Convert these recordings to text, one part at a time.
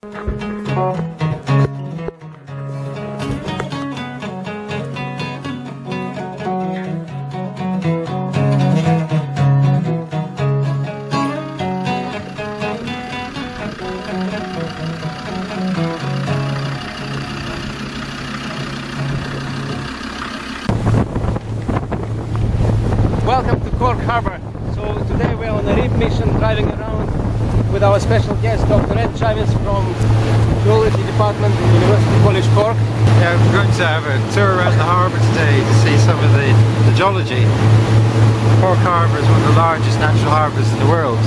Welcome to Cork Harbour. So today we're on a reef mission driving around with our special guest Dr. Ed Jarvis from Geology Department at University College Cork. Yeah, we're going to have a tour around the harbour today to see some of the geology. Cork Harbour is one of the largest natural harbours in the world.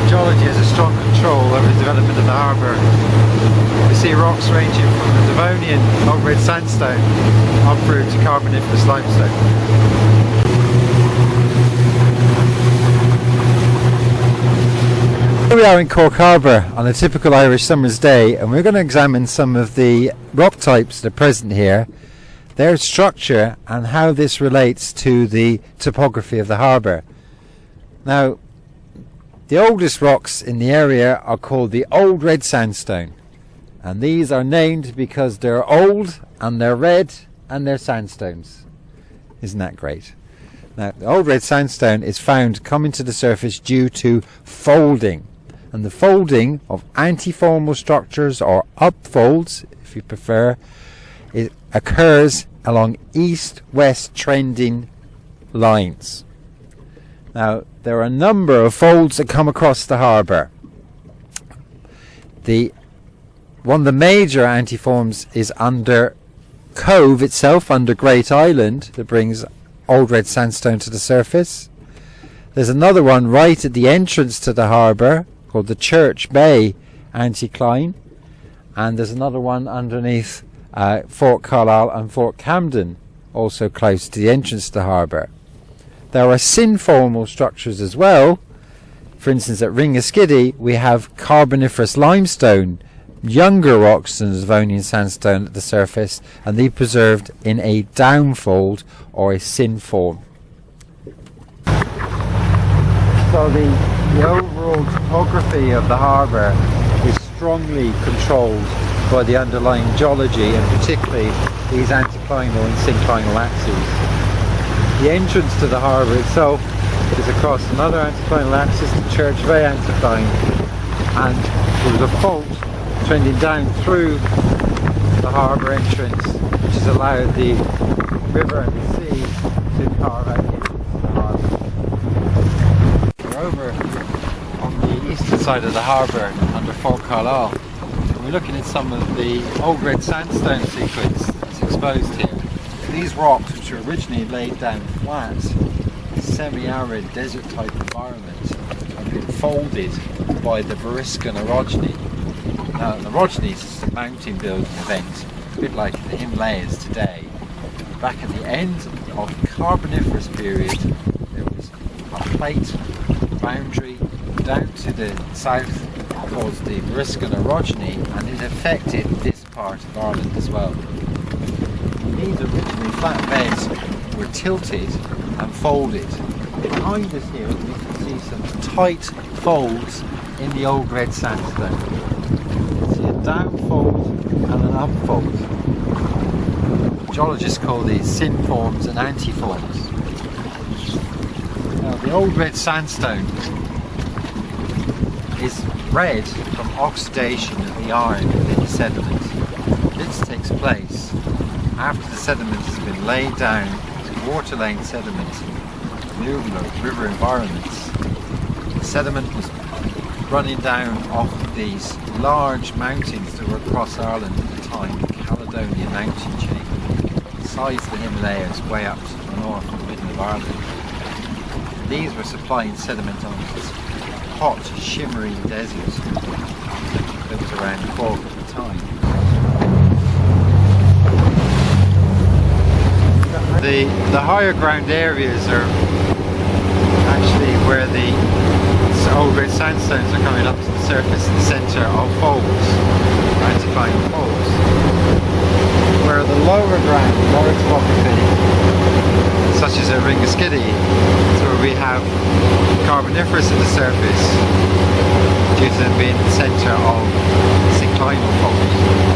Geology has a strong control over the development of the harbour. We see rocks ranging from the Devonian old Red Sandstone up through to Carboniferous limestone. Here we are in Cork Harbour on a typical Irish summer's day, and we're going to examine some of the rock types that are present here, their structure and how this relates to the topography of the harbour. Now, the oldest rocks in the area are called the Old Red Sandstone, and these are named because they're old and they're red and they're sandstones. Isn't that great? Now, the Old Red Sandstone is found coming to the surface due to folding. And the folding of antiformal structures, or upfolds if you prefer, it occurs along east-west trending lines. Now, there are a number of folds that come across the harbour. One of the major antiforms is under Cove itself, under Great Island, that brings Old Red Sandstone to the surface. There's another one right at the entrance to the harbour called the Church Bay anticline, and there's another one underneath Fort Carlisle and Fort Camden, also close to the entrance to the harbour. There are synformal structures as well. For instance, at Ringaskiddy we have Carboniferous limestone, younger rocks than the Devonian sandstone at the surface, and these preserved in a downfold or a synform. So the overall topography of the harbour is strongly controlled by the underlying geology, and particularly these anticlinal and synclinal axes. The entrance to the harbour itself is across another anticlinal axis, the Church Bay anticline, and there's a fault trending down through the harbour entrance, which has allowed the river and the sea to carve out the entrance to the harbour. We're over on the eastern side of the harbour under Fort Carlisle. We're looking at some of the Old Red Sandstone sequence that's exposed here. These rocks, which were originally laid down flat, semi-arid desert type environment, have been folded by the Variscan orogeny. Now, an orogeny is just a mountain building event, a bit like the Himalayas today. Back at the end of the Carboniferous period, there was a plate boundary down to the south called the Variscan orogeny, and it affected this part of Ireland as well. These originally flat beds were tilted and folded. Behind us here we can see some tight folds in the Old Red Sandstone. You can see a downfold and an upfold. Geologists call these synforms and antiforms. Now, the Old Red Sandstone is red from oxidation of the iron within the sediment. This takes place after the sediment has been laid down to water-lane sediment in river environments. The sediment was running down off these large mountains that were across Ireland at the time, the Caledonian mountain chain, the size of the Himalayas way up to the north and the middle of Ireland. These were supplying sediment on this hot, shimmering desert that was around Cork at the time. The higher ground areas are actually where the Old Red Sandstones are coming up to the surface in the centre of folds, anticline folds. Where the lower ground, lower topography, such as at Ringaskiddy, is where we have Carboniferous at the surface, due to them being the centre of tidal faults.